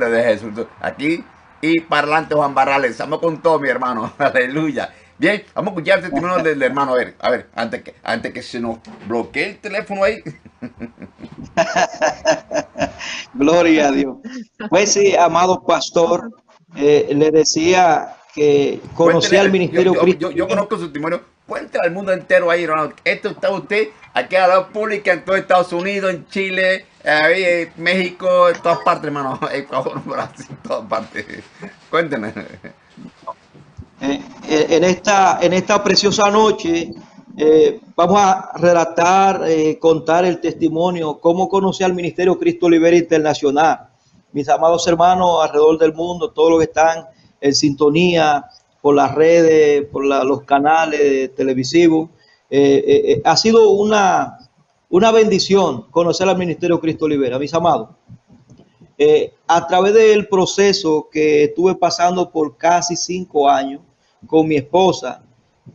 nombre de Jesús. Aquí y para adelante, Juan Barrales. Estamos con todo, mi hermano. Aleluya. Bien, vamos a escuchar el testimonio del hermano. A ver, antes que se nos bloquee el teléfono ahí. Gloria a Dios. Pues sí, amado pastor, le decía que conocía el ministerio Cristo. Yo conozco su testimonio. Cuéntale al mundo entero ahí, hermano. Esto está usted aquí a la pública en todo Estados Unidos, en Chile, en México, en todas partes, hermano. Ecuador, Brasil, en todas partes. Cuénteme. En esta preciosa noche vamos a relatar, contar el testimonio, cómo conocí al Ministerio Cristo Libera Internacional. Mis amados hermanos alrededor del mundo, todos los que están en sintonía por las redes, por los canales televisivos, ha sido una bendición conocer al Ministerio Cristo Libera, mis amados. A través del proceso que estuve pasando por casi 5 años con mi esposa,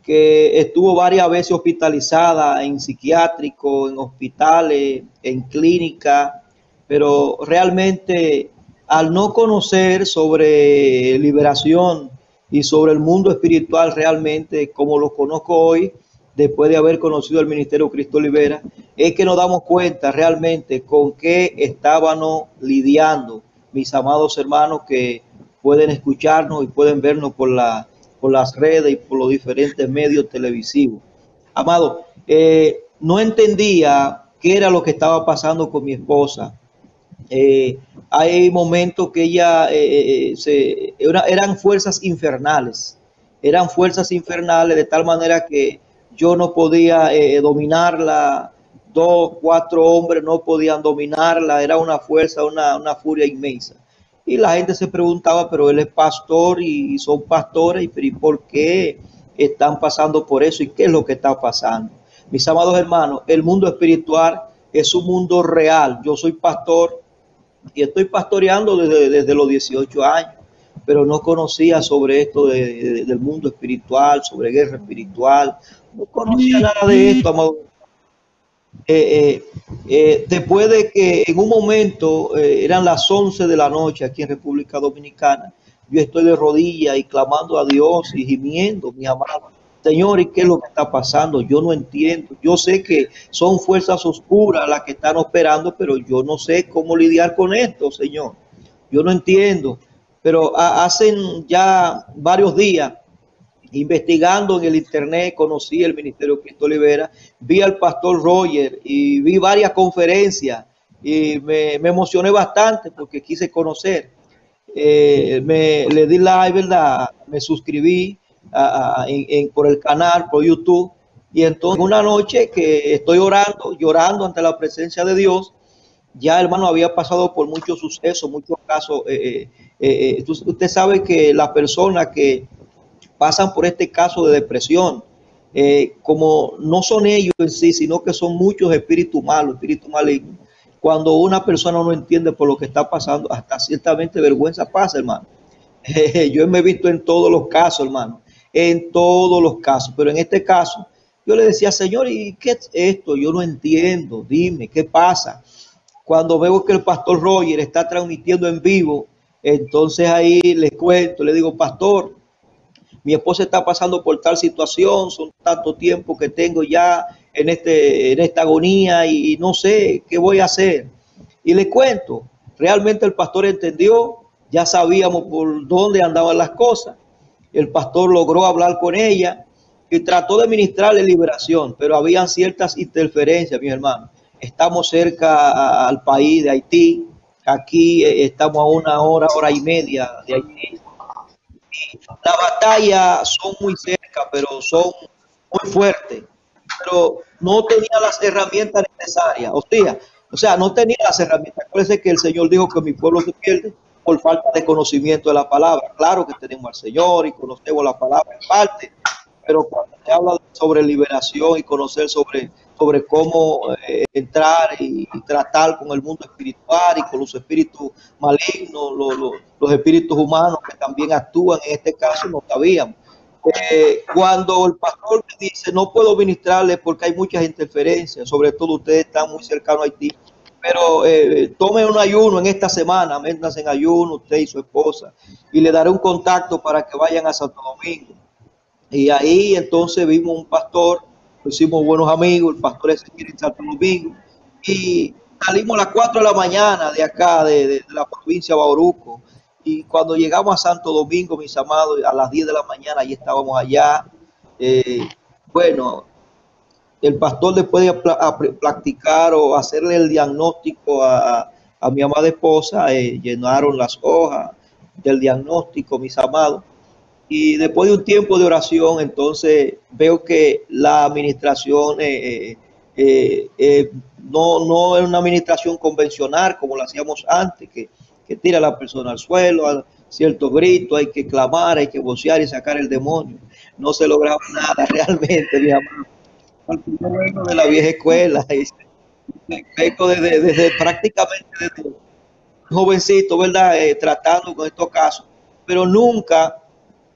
que estuvo varias veces hospitalizada en psiquiátrico, en hospitales, en clínica, pero realmente al no conocer sobre liberación y sobre el mundo espiritual realmente como lo conozco hoy, después de haber conocido el Ministerio Cristo Libera, es que nos damos cuenta realmente con qué estábamos lidiando, mis amados hermanos que pueden escucharnos y pueden vernos por las redes y por los diferentes medios televisivos. Amado, no entendía qué era lo que estaba pasando con mi esposa. Hay momentos que ella eran fuerzas infernales de tal manera que yo no podía dominarla. 2, 4 hombres no podían dominarla. Era una fuerza, una furia inmensa. Y la gente se preguntaba, pero él es pastor y son pastores, ¿y por qué están pasando por eso? ¿Y qué es lo que está pasando? Mis amados hermanos, el mundo espiritual es un mundo real. Yo soy pastor y estoy pastoreando desde los 18 años, pero no conocía sobre esto del mundo espiritual, sobre guerra espiritual. No conocía nada de esto, amado. Después de que en un momento eran las 11 de la noche aquí en República Dominicana, yo estoy de rodillas y clamando a Dios y gimiendo, mi amado. Señor, ¿y qué es lo que está pasando? Yo no entiendo. Yo sé que son fuerzas oscuras las que están operando, pero yo no sé cómo lidiar con esto, Señor. Yo no entiendo. Pero hacen ya varios días, investigando en el internet, conocí el Ministerio Cristo Libera, vi al pastor Roger y vi varias conferencias y me emocioné bastante porque quise conocer. Le di like, ¿verdad? Me suscribí por el canal, por YouTube, y entonces una noche que estoy orando, llorando ante la presencia de Dios, ya hermano había pasado por muchos sucesos, muchos casos. Usted sabe que las personas que pasan por este caso de depresión, como no son ellos en sí, sino que son muchos espíritus malos, espíritus malignos. Cuando una persona no entiende por lo que está pasando, hasta ciertamente vergüenza pasa, hermano. Yo me he visto en todos los casos, hermano, en todos los casos, pero en este caso yo le decía, Señor, ¿y qué es esto? Yo no entiendo, dime, ¿qué pasa? Cuando veo que el pastor Roger está transmitiendo en vivo, entonces ahí le cuento, le digo, pastor, mi esposa está pasando por tal situación, son tanto tiempo que tengo ya en esta agonía y no sé qué voy a hacer. Y le cuento, realmente el pastor entendió, ya sabíamos por dónde andaban las cosas. El pastor logró hablar con ella y trató de ministrarle liberación, pero habían ciertas interferencias, mis hermanos. Estamos cerca al país de Haití, aquí estamos a 1 hora, 1 hora y media de Haití. Las batallas son muy cerca, pero son muy fuertes. Pero no tenía las herramientas necesarias. O sea, no tenía las herramientas. Acuérdense que el Señor dijo que mi pueblo se pierde por falta de conocimiento de la palabra. Claro que tenemos al Señor y conocemos la palabra en parte, pero cuando se habla sobre liberación y conocer sobre cómo entrar y tratar con el mundo espiritual y con los espíritus malignos, los espíritus humanos que también actúan en este caso, no sabíamos. Cuando el pastor dice, no puedo ministrarle porque hay muchas interferencias, sobre todo ustedes están muy cercanos a Haití, pero tome un ayuno en esta semana, métanse en ayuno usted y su esposa, y le daré un contacto para que vayan a Santo Domingo. Y ahí entonces vimos un pastor, nos hicimos buenos amigos, el pastor es en Santo Domingo, y salimos a las 4 de la mañana de acá, de la provincia de Bauruco, y cuando llegamos a Santo Domingo, mis amados, a las 10 de la mañana, ya estábamos allá. Eh, bueno, el pastor después de practicar o hacerle el diagnóstico a mi amada esposa, llenaron las hojas del diagnóstico, mis amados, y después de un tiempo de oración, entonces veo que la administración no es una administración convencional como la hacíamos antes, que tira a la persona al suelo, a ciertos gritos, hay que clamar, hay que vocear y sacar el demonio. No se lograba nada realmente, mi amado. Yo vengo de la vieja escuela, vengo desde prácticamente desde jovencito, ¿verdad? Tratando con estos casos, pero nunca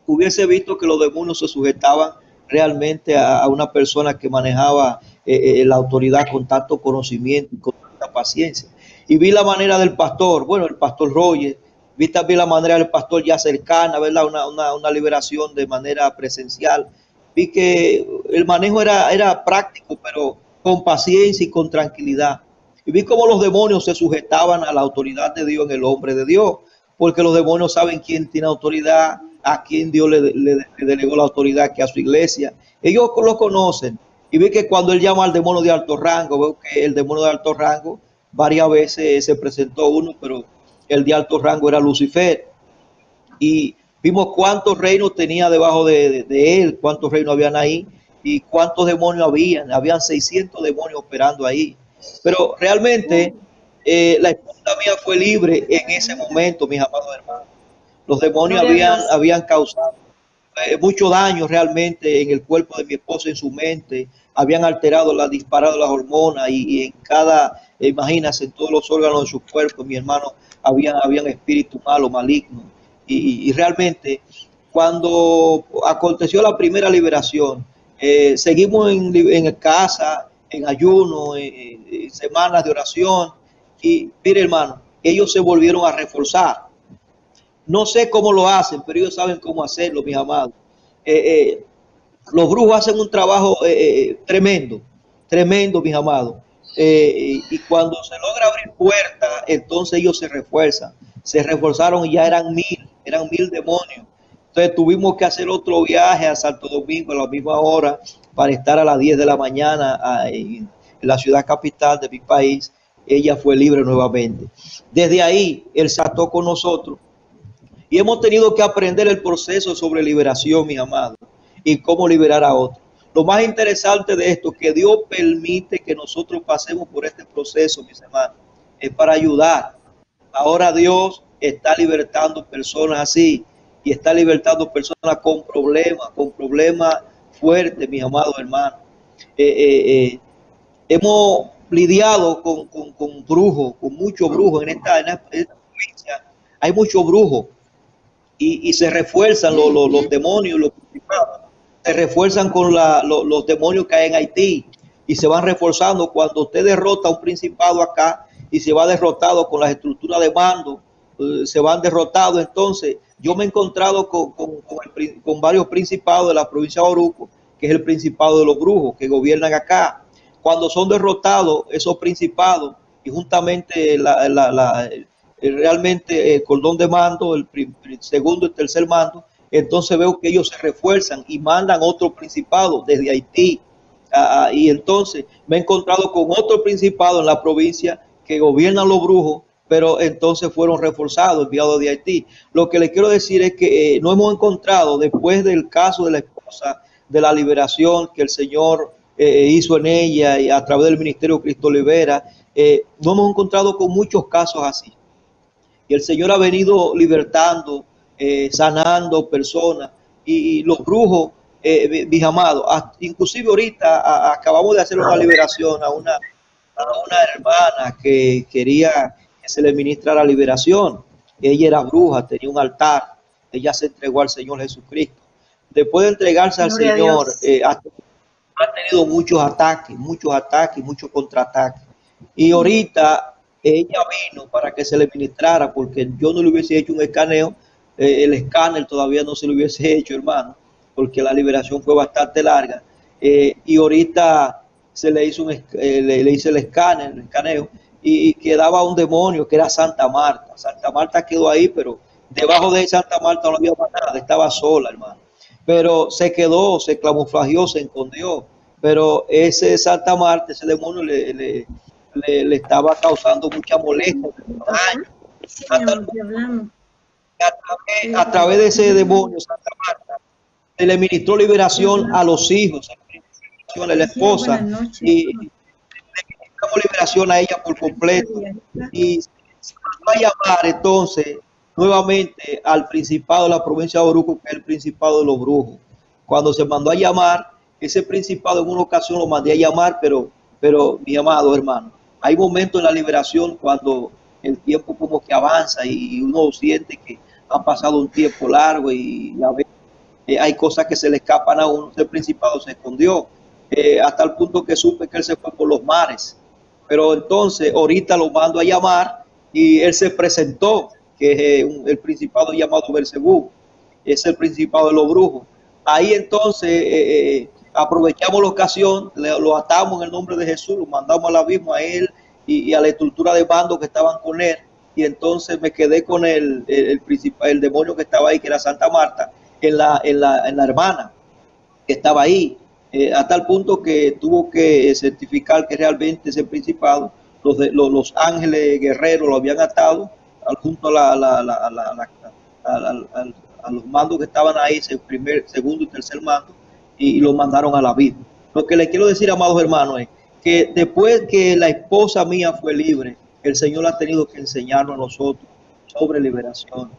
hubiese visto que los demonios se sujetaban realmente a una persona que manejaba la autoridad con tanto conocimiento y con tanta paciencia. Y vi la manera del pastor, bueno, el pastor Roger, vi también la manera del pastor ya cercana, ¿verdad? Una liberación de manera presencial. Vi que el manejo era práctico, pero con paciencia y con tranquilidad. Y vi cómo los demonios se sujetaban a la autoridad de Dios en el hombre de Dios, porque los demonios saben quién tiene autoridad, a quién Dios le delegó la autoridad, que a su iglesia. Ellos lo conocen. Y vi que cuando él llama al demonio de alto rango, veo que el demonio de alto rango varias veces se presentó uno, pero el de alto rango era Lucifer. Y vimos cuántos reinos tenía debajo de él, cuántos reinos habían ahí y cuántos demonios habían. Habían 600 demonios operando ahí. Pero realmente la esposa mía fue libre en ese momento, mis amados hermanos. Los demonios habían causado mucho daño realmente en el cuerpo de mi esposa, en su mente. Habían disparado las hormonas y en cada, imagínense, en todos los órganos de su cuerpo, mi hermano, habían espíritus malos, malignos. Y realmente, cuando aconteció la primera liberación, seguimos en casa, en ayuno, en semanas de oración. Y mire, hermano, ellos se volvieron a reforzar. No sé cómo lo hacen, pero ellos saben cómo hacerlo, mis amados. Los brujos hacen un trabajo tremendo, tremendo, mis amados. Y cuando se logra abrir puertas, entonces ellos se refuerzan. Se reforzaron y ya eran mil demonios. Entonces tuvimos que hacer otro viaje a Santo Domingo a la misma hora para estar a las 10 de la mañana en la ciudad capital de mi país. Ella fue libre nuevamente. Desde ahí, él se ató con nosotros. Y hemos tenido que aprender el proceso sobre liberación, mis amados, y cómo liberar a otros. Lo más interesante de esto es que Dios permite que nosotros pasemos por este proceso, mis hermanos, es para ayudar. Ahora Dios está libertando personas así, y está libertando personas con problemas fuertes, mis amados hermanos. Hemos lidiado con brujos, con muchos brujos en esta provincia. Hay muchos brujos. Y se refuerzan los demonios, los principados, se refuerzan con los demonios que hay en Haití y se van reforzando. Cuando usted derrota a un principado acá y se va derrotado con las estructuras de mando, se van derrotados. Entonces yo me he encontrado con varios principados de la provincia de Bauruco, que es el principado de los brujos que gobiernan acá. Cuando son derrotados esos principados y juntamente realmente el cordón de mando, el segundo y tercer mando, entonces veo que ellos se refuerzan y mandan otro principado desde Haití. Y entonces me he encontrado con otro principado en la provincia que gobiernan los brujos, pero entonces fueron reforzados, enviados de Haití. Lo que les quiero decir es que no hemos encontrado, después del caso de la esposa, de la liberación que el Señor hizo en ella y a través del ministerio Cristo Libera, no hemos encontrado con muchos casos así. Y el Señor ha venido libertando, sanando personas. Y los brujos, mis amados, inclusive ahorita acabamos de hacer una liberación a una hermana que quería que se le ministrara liberación. Ella era bruja, tenía un altar. Ella se entregó al Señor Jesucristo. Después de entregarse al Señor, ha tenido muchos ataques, muchos contraataques. Y ahorita ella vino para que se le ministrara, porque yo no le hubiese hecho un escaneo, el escáner todavía no se lo hubiese hecho, hermano, porque la liberación fue bastante larga. Y ahorita se le hizo le hice el escáner, el escaneo, y quedaba un demonio que era Santa Marta. Santa Marta quedó ahí, pero debajo de Santa Marta no había más nada, estaba sola, hermano. Pero se quedó, se camuflajeó, se escondió. Pero ese Santa Marta, ese demonio le estaba causando mucha molestia, daño. A través de ese demonio, Santa Marta, se le ministró liberación a los hijos, a la esposa, y le ministramos liberación a ella por completo. Y se va a llamar entonces nuevamente al principado de la provincia de Oruco, que es el principado de los brujos. Cuando se mandó a llamar, ese principado en una ocasión lo mandé a llamar, pero mi amado hermano, hay momentos en la liberación cuando el tiempo como que avanza y uno siente que ha pasado un tiempo largo y a veces hay cosas que se le escapan a uno. El principado se escondió hasta el punto que supe que él se fue por los mares. Pero entonces ahorita lo mando a llamar y él se presentó, que es el principado llamado Belcebú, es el principado de los brujos. Ahí entonces aprovechamos la ocasión, lo atamos en el nombre de Jesús, lo mandamos al abismo a él y a la estructura de bando que estaban con él. Y entonces me quedé con el demonio que estaba ahí, que era Santa Marta, en la hermana que estaba ahí, a tal punto que tuvo que certificar que realmente ese principado, los ángeles guerreros lo habían atado junto a los mandos que estaban ahí, primer, segundo y tercer mando, y lo mandaron al abismo. Lo que les quiero decir, amados hermanos, es que después que la esposa mía fue libre, el Señor ha tenido que enseñarnos a nosotros sobre liberación.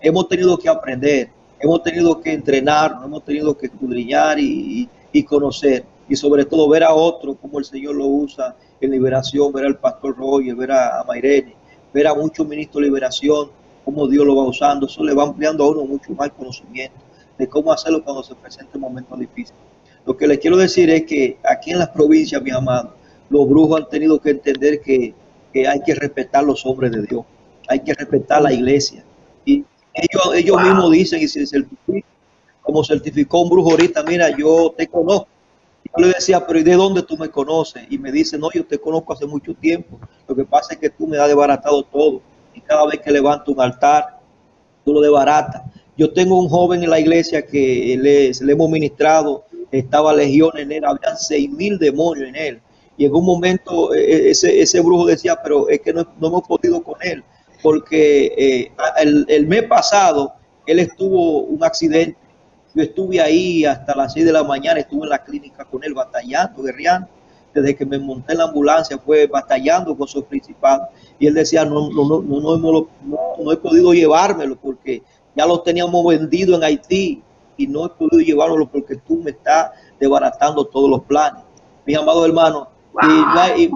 Hemos tenido que aprender, hemos tenido que entrenarnos, hemos tenido que escudriñar y conocer, y sobre todo ver a otros como el Señor lo usa en liberación, ver al pastor Roger, ver a Mayrene, ver a muchos ministros de liberación, cómo Dios lo va usando. Eso le va ampliando a uno mucho más conocimiento de cómo hacerlo cuando se presenten momentos difíciles. Lo que les quiero decir es que aquí en las provincias, mis amados, los brujos han tenido que entender que hay que respetar los hombres de Dios, hay que respetar la iglesia. Y ellos mismos dicen, y se certifican, como certificó un brujo ahorita, mira, yo te conozco. Yo le decía, pero ¿y de dónde tú me conoces? Y me dice, no, yo te conozco hace mucho tiempo. Lo que pasa es que tú me has desbaratado todo. Y cada vez que levanto un altar, tú lo desbaratas. Yo tengo un joven en la iglesia que le hemos ministrado, estaba legión en él, habían 6,000 demonios en él. Y en un momento ese brujo decía, pero es que no hemos podido con él, porque el mes pasado él estuvo un accidente. Yo estuve ahí hasta las 6 de la mañana, estuve en la clínica con él batallando, guerreando. Desde que me monté en la ambulancia fue batallando con su principal. Y él decía, no he podido llevármelo porque ya lo teníamos vendido en Haití y no he podido llevármelo porque tú me estás desbaratando todos los planes. Mis amados hermanos, y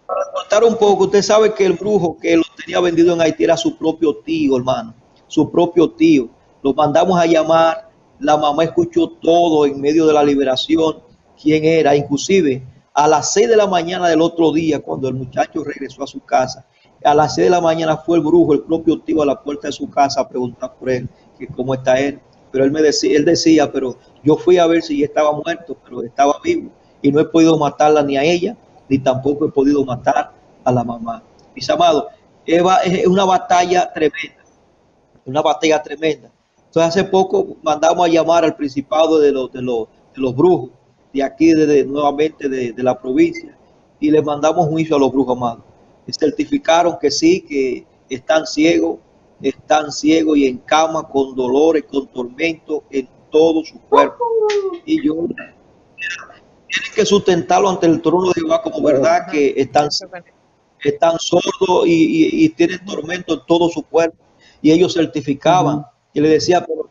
para contar un poco, usted sabe que el brujo que lo tenía vendido en Haití era su propio tío, hermano, su propio tío. Lo mandamos a llamar, la mamá escuchó todo en medio de la liberación, quién era, inclusive a las 6 de la mañana del otro día, cuando el muchacho regresó a su casa, a las 6 de la mañana fue el brujo, el propio tío, a la puerta de su casa a preguntar por él, que cómo está él. Pero él decía, pero yo fui a ver si estaba muerto, pero estaba vivo, y no he podido matarla ni a ella, ni tampoco he podido matar a la mamá. Mis amados, es una batalla tremenda, una batalla tremenda. Entonces hace poco mandamos a llamar al principado de los brujos, de aquí nuevamente de la provincia, y les mandamos juicio a los brujos, amados. Certificaron que sí, que están ciegos y en cama con dolores, con tormentos en todo su cuerpo. Y tienen que sustentarlo ante el trono de Jehová como verdad, que están sordos y tienen tormento en todo su cuerpo. Y ellos certificaban. Y le decía, pero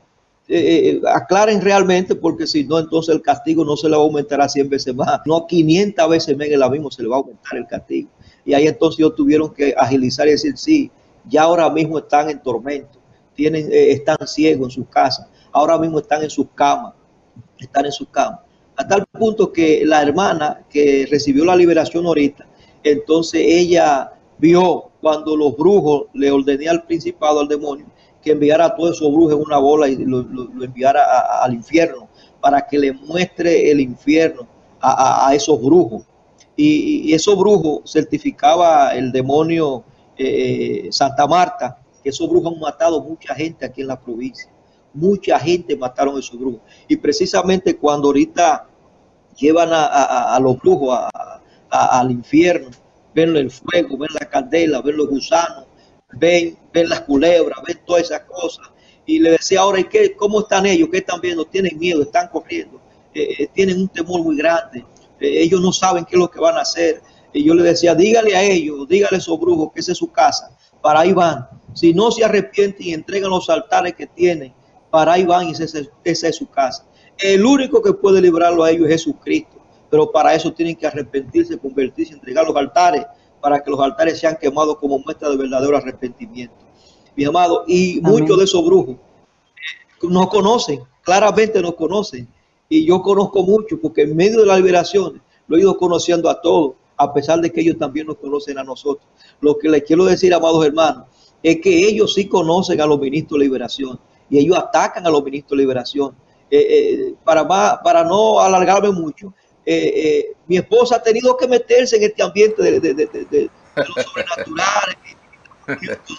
aclaren realmente, porque si no, entonces el castigo no se le va a aumentar a 100 veces más, no 500 veces más en el abismo se le va a aumentar el castigo. Y ahí entonces ellos tuvieron que agilizar y decir, sí, ya ahora mismo están en tormento, están ciegos en sus casas, ahora mismo están en sus camas, a tal punto que la hermana que recibió la liberación ahorita, Entonces ella vio cuando los brujos le ordené al principado, al demonio, que enviara a todos esos brujos en una bola y lo enviara al infierno para que le muestre el infierno a esos brujos. Y esos brujos certificaba el demonio Santa Marta, que esos brujos han matado mucha gente aquí en la provincia. Mucha gente mataron a esos brujos. Y precisamente cuando ahorita llevan a los brujos al infierno, ven el fuego, ven la candela, ven los gusanos, ven las culebras, ven todas esas cosas. Y le decía ahora, ¿cómo están ellos? ¿Qué están viendo? Tienen miedo, están corriendo, tienen un temor muy grande. Ellos no saben qué es lo que van a hacer. Y yo le decía, dígale a ellos, dígale a esos brujos que esa es su casa, para ahí van. Si no se arrepienten y entregan los altares que tienen, para ahí van y esa es su casa. El único que puede librarlo a ellos es Jesucristo, pero para eso tienen que arrepentirse, convertirse, entregar los altares, para que los altares sean quemados como muestra de verdadero arrepentimiento. Mi amado, y muchos de esos brujos nos conocen, claramente nos conocen, y yo conozco mucho, porque en medio de la liberación lo he ido conociendo a todos, a pesar de que ellos también nos conocen a nosotros. Lo que les quiero decir, amados hermanos, es que ellos sí conocen a los ministros de liberación, y ellos atacan a los ministros de liberación. Para no alargarme mucho, mi esposa ha tenido que meterse en este ambiente de lo sobrenatural,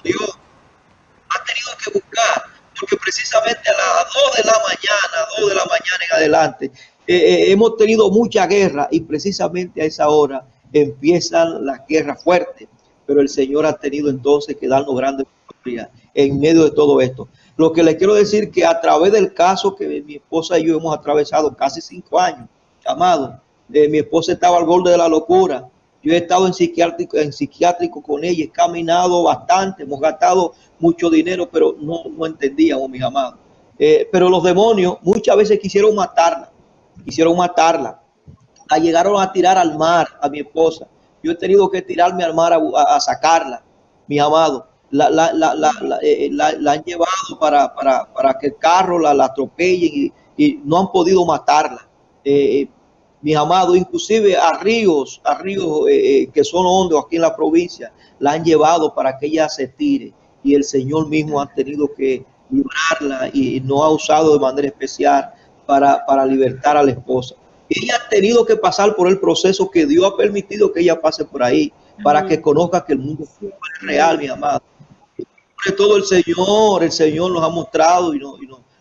Dios ha tenido que buscar, porque precisamente a las 2 de la mañana en adelante, hemos tenido mucha guerra, y precisamente a esa hora empiezan las guerras fuertes, pero el Señor ha tenido entonces que darnos grandes victorias en medio de todo esto. Lo que les quiero decir que a través del caso que mi esposa y yo hemos atravesado casi 5 años, amado, mi esposa estaba al borde de la locura. Yo he estado en psiquiátrico con ella, he caminado bastante, hemos gastado mucho dinero, pero no entendíamos, mis amados. Pero los demonios muchas veces quisieron matarla, la llegaron a tirar al mar a mi esposa. Yo he tenido que tirarme al mar a sacarla, mis amados. La han llevado para que el carro la atropellen y no han podido matarla. Mis amados, inclusive a ríos que son hondos aquí en la provincia, la han llevado para que ella se tire, y el Señor mismo ha tenido que librarla y no ha usado de manera especial para libertar a la esposa. Ella ha tenido que pasar por el proceso que Dios ha permitido que ella pase por ahí, para que conozca que el mundo es real, mi amado. Sobre todo el Señor nos ha mostrado y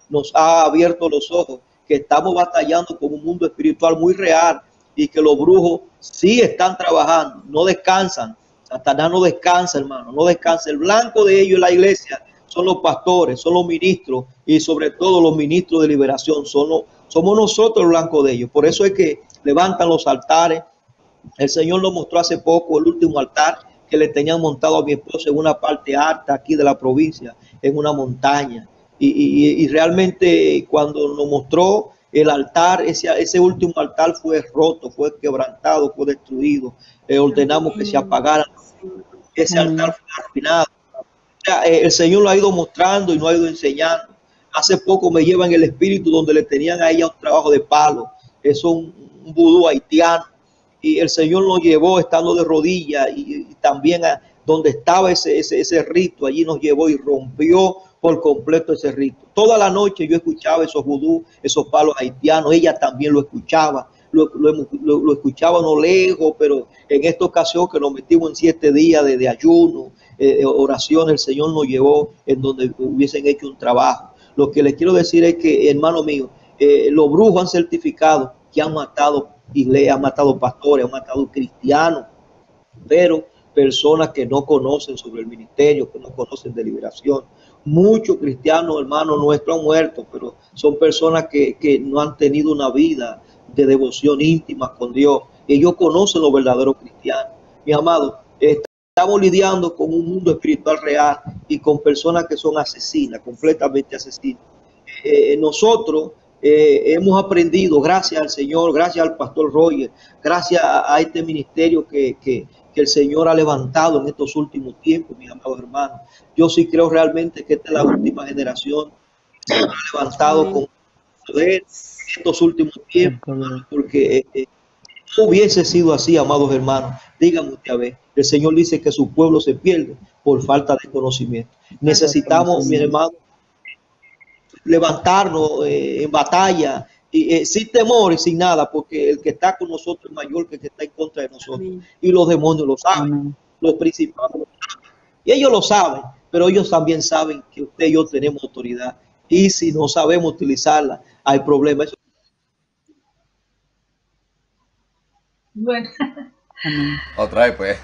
nos ha abierto los ojos, que estamos batallando con un mundo espiritual muy real, y que los brujos sí están trabajando, no descansan. Satanás no descansa, hermano, no descansa. El blanco de ellos en la iglesia son los pastores, son los ministros, y sobre todo los ministros de liberación. Somos nosotros el blanco de ellos. Por eso es que levantan los altares. El Señor nos mostró hace poco el último altar que le tenían montado a mi esposa en una parte alta aquí de la provincia, en una montaña. Y realmente cuando nos mostró el altar, ese último altar fue roto, fue quebrantado, fue destruido. Ordenamos que se apagara. Ese altar fue arruinado. O sea, el Señor lo ha ido mostrando y nos ha ido enseñando. Hace poco me llevan el espíritu donde le tenían a ella un trabajo de palo. Eso es un vudú haitiano. Y el Señor nos llevó estando de rodillas, y también a donde estaba ese rito, allí nos llevó y rompió por completo ese rito. Toda la noche yo escuchaba esos vudú, esos palos haitianos. Ella también lo escuchaba, lo escuchaba no lejos, pero en esta ocasión que nos metimos en 7 días de ayuno, oración, el Señor nos llevó en donde hubiesen hecho un trabajo. Lo que les quiero decir es que, hermano mío, los brujos han certificado que han matado iglesias, han matado pastores, han matado cristianos, pero personas que no conocen sobre el ministerio, que no conocen de liberación. Muchos cristianos, hermanos nuestros, han muerto, pero son personas que no han tenido una vida de devoción íntima con Dios. Ellos conocen los verdaderos cristianos. Mis amados, estamos lidiando con un mundo espiritual real y con personas que son asesinas, completamente asesinas. Nosotros hemos aprendido, gracias al Señor, gracias al pastor Roger, gracias a este ministerio que el Señor ha levantado en estos últimos tiempos, mis amados hermanos. Yo sí creo realmente que esta es la última generación que se ha levantado con poder en estos últimos tiempos, hermano, porque no hubiese sido así, amados hermanos, díganme usted a ver, el Señor dice que su pueblo se pierde por falta de conocimiento. Necesitamos, mi hermano, levantarnos en batalla, sin temor y sin nada, porque el que está con nosotros es mayor que el que está en contra de nosotros. Amén. Y los demonios lo saben, Amén. los principados lo saben, y ellos lo saben, pero ellos también saben que usted y yo tenemos autoridad. Y si no sabemos utilizarla, hay problemas. Bueno, Amén. Otra vez, pues.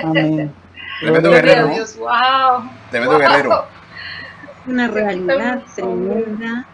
Amén. Tremendo Gloria a guerrero, ¿no? Dios, wow. Tremendo guerrero. Una realidad tremenda